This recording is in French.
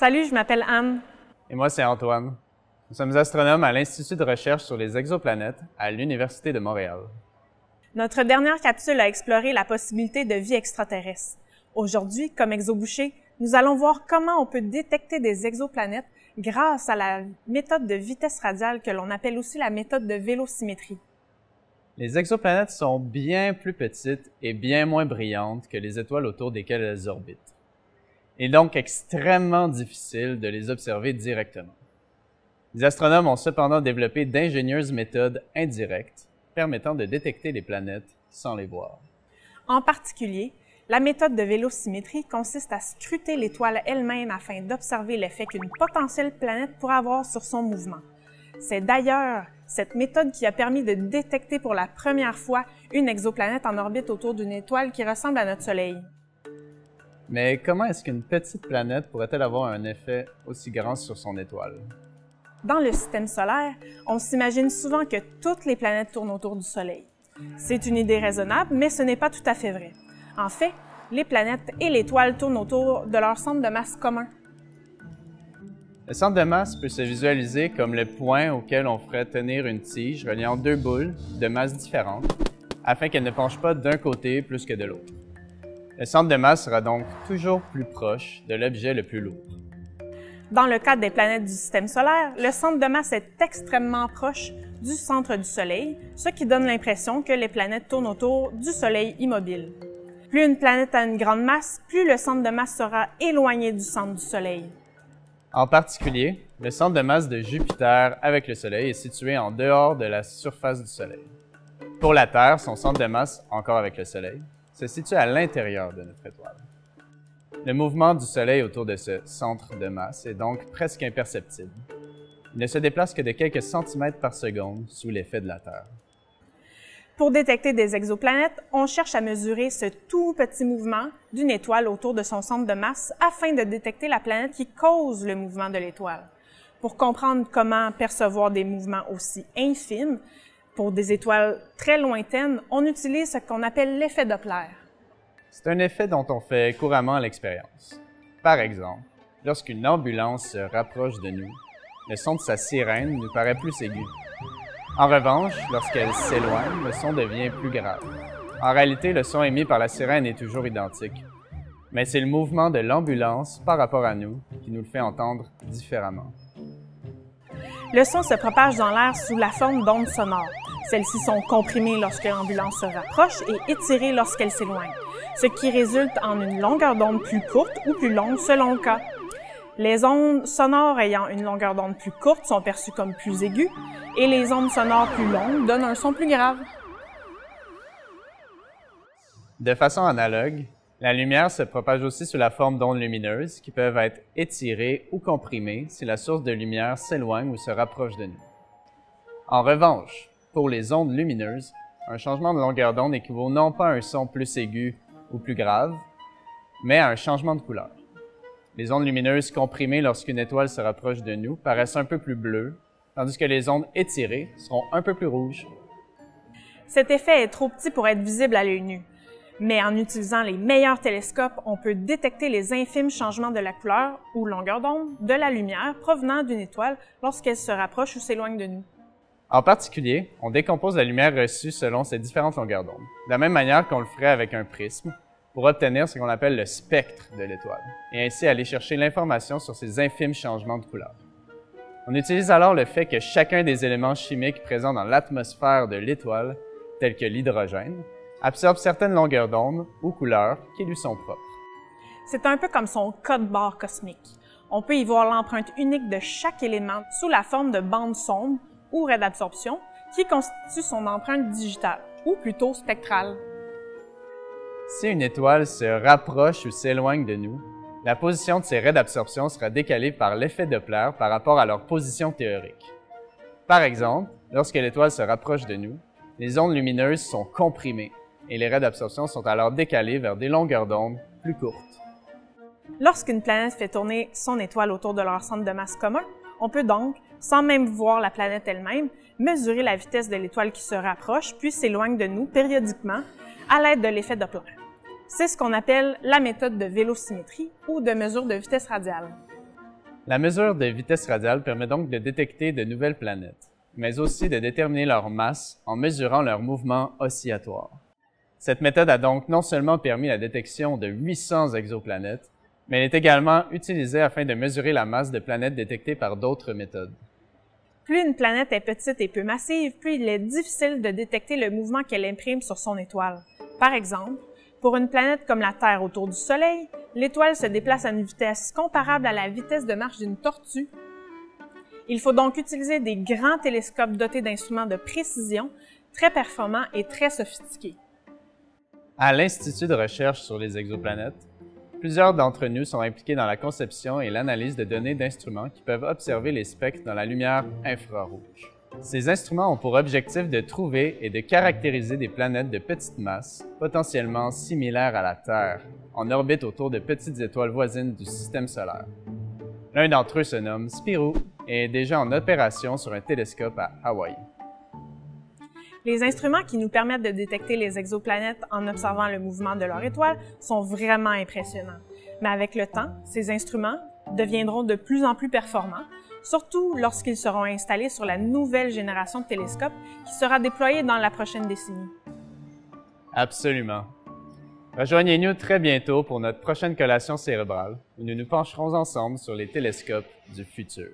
Salut, je m'appelle Anne. Et moi, c'est Antoine. Nous sommes astronomes à l'Institut de recherche sur les exoplanètes à l'Université de Montréal. Notre dernière capsule a exploré la possibilité de vie extraterrestre. Aujourd'hui, comme exobouchés, nous allons voir comment on peut détecter des exoplanètes grâce à la méthode de vitesse radiale que l'on appelle aussi la méthode de vélosymétrie. Les exoplanètes sont bien plus petites et bien moins brillantes que les étoiles autour desquelles elles orbitent. Il est donc extrêmement difficile de les observer directement. Les astronomes ont cependant développé d'ingénieuses méthodes indirectes permettant de détecter les planètes sans les voir. En particulier, la méthode de vélosymétrie consiste à scruter l'étoile elle-même afin d'observer l'effet qu'une potentielle planète pourrait avoir sur son mouvement. C'est d'ailleurs cette méthode qui a permis de détecter pour la première fois une exoplanète en orbite autour d'une étoile qui ressemble à notre Soleil. Mais comment est-ce qu'une petite planète pourrait-elle avoir un effet aussi grand sur son étoile? Dans le système solaire, on s'imagine souvent que toutes les planètes tournent autour du Soleil. C'est une idée raisonnable, mais ce n'est pas tout à fait vrai. En fait, les planètes et l'étoile tournent autour de leur centre de masse commun. Le centre de masse peut se visualiser comme le point auquel on ferait tenir une tige reliant deux boules de masse différentes afin qu'elles ne penchent pas d'un côté plus que de l'autre. Le centre de masse sera donc toujours plus proche de l'objet le plus lourd. Dans le cadre des planètes du système solaire, le centre de masse est extrêmement proche du centre du Soleil, ce qui donne l'impression que les planètes tournent autour du Soleil immobile. Plus une planète a une grande masse, plus le centre de masse sera éloigné du centre du Soleil. En particulier, le centre de masse de Jupiter avec le Soleil est situé en dehors de la surface du Soleil. Pour la Terre, son centre de masse, encore avec le Soleil, se situe à l'intérieur de notre étoile. Le mouvement du Soleil autour de ce centre de masse est donc presque imperceptible. Il ne se déplace que de quelques centimètres par seconde sous l'effet de la Terre. Pour détecter des exoplanètes, on cherche à mesurer ce tout petit mouvement d'une étoile autour de son centre de masse afin de détecter la planète qui cause le mouvement de l'étoile. Pour comprendre comment percevoir des mouvements aussi infimes, pour des étoiles très lointaines, on utilise ce qu'on appelle l'effet Doppler. C'est un effet dont on fait couramment l'expérience. Par exemple, lorsqu'une ambulance se rapproche de nous, le son de sa sirène nous paraît plus aigu. En revanche, lorsqu'elle s'éloigne, le son devient plus grave. En réalité, le son émis par la sirène est toujours identique, mais c'est le mouvement de l'ambulance par rapport à nous qui nous le fait entendre différemment. Le son se propage dans l'air sous la forme d'ondes sonores. Celles-ci sont comprimées lorsque l'ambulance se rapproche et étirées lorsqu'elle s'éloigne, ce qui résulte en une longueur d'onde plus courte ou plus longue selon le cas. Les ondes sonores ayant une longueur d'onde plus courte sont perçues comme plus aiguës et les ondes sonores plus longues donnent un son plus grave. De façon analogue, la lumière se propage aussi sous la forme d'ondes lumineuses qui peuvent être étirées ou comprimées si la source de lumière s'éloigne ou se rapproche de nous. En revanche, pour les ondes lumineuses, un changement de longueur d'onde équivaut non pas à un son plus aigu ou plus grave, mais à un changement de couleur. Les ondes lumineuses comprimées lorsqu'une étoile se rapproche de nous paraissent un peu plus bleues, tandis que les ondes étirées seront un peu plus rouges. Cet effet est trop petit pour être visible à l'œil nu, mais en utilisant les meilleurs télescopes, on peut détecter les infimes changements de la couleur ou longueur d'onde de la lumière provenant d'une étoile lorsqu'elle se rapproche ou s'éloigne de nous. En particulier, on décompose la lumière reçue selon ses différentes longueurs d'onde, de la même manière qu'on le ferait avec un prisme, pour obtenir ce qu'on appelle le spectre de l'étoile, et ainsi aller chercher l'information sur ces infimes changements de couleur. On utilise alors le fait que chacun des éléments chimiques présents dans l'atmosphère de l'étoile, tels que l'hydrogène, absorbe certaines longueurs d'onde ou couleurs qui lui sont propres. C'est un peu comme son code-barre cosmique. On peut y voir l'empreinte unique de chaque élément sous la forme de bandes sombres ou raies d'absorption qui constituent son empreinte digitale, ou plutôt spectrale. Si une étoile se rapproche ou s'éloigne de nous, la position de ces raies d'absorption sera décalée par l'effet Doppler par rapport à leur position théorique. Par exemple, lorsque l'étoile se rapproche de nous, les ondes lumineuses sont comprimées et les raies d'absorption sont alors décalées vers des longueurs d'onde plus courtes. Lorsqu'une planète fait tourner son étoile autour de leur centre de masse commun, on peut donc, sans même voir la planète elle-même, mesurer la vitesse de l'étoile qui se rapproche puis s'éloigne de nous périodiquement à l'aide de l'effet Doppler. C'est ce qu'on appelle la méthode de vélocimétrie ou de mesure de vitesse radiale. La mesure de vitesse radiale permet donc de détecter de nouvelles planètes, mais aussi de déterminer leur masse en mesurant leur mouvement oscillatoire. Cette méthode a donc non seulement permis la détection de 800 exoplanètes, mais elle est également utilisée afin de mesurer la masse de planètes détectées par d'autres méthodes. Plus une planète est petite et peu massive, plus il est difficile de détecter le mouvement qu'elle imprime sur son étoile. Par exemple, pour une planète comme la Terre autour du Soleil, l'étoile se déplace à une vitesse comparable à la vitesse de marche d'une tortue. Il faut donc utiliser des grands télescopes dotés d'instruments de précision, très performants et très sophistiqués. À l'Institut de recherche sur les exoplanètes, plusieurs d'entre nous sont impliqués dans la conception et l'analyse de données d'instruments qui peuvent observer les spectres dans la lumière infrarouge. Ces instruments ont pour objectif de trouver et de caractériser des planètes de petite masse, potentiellement similaires à la Terre, en orbite autour de petites étoiles voisines du système solaire. L'un d'entre eux se nomme Spirou et est déjà en opération sur un télescope à Hawaï. Les instruments qui nous permettent de détecter les exoplanètes en observant le mouvement de leur étoile sont vraiment impressionnants. Mais avec le temps, ces instruments deviendront de plus en plus performants, surtout lorsqu'ils seront installés sur la nouvelle génération de télescopes qui sera déployée dans la prochaine décennie. Absolument. Rejoignez-nous très bientôt pour notre prochaine collation cérébrale, où nous nous pencherons ensemble sur les télescopes du futur.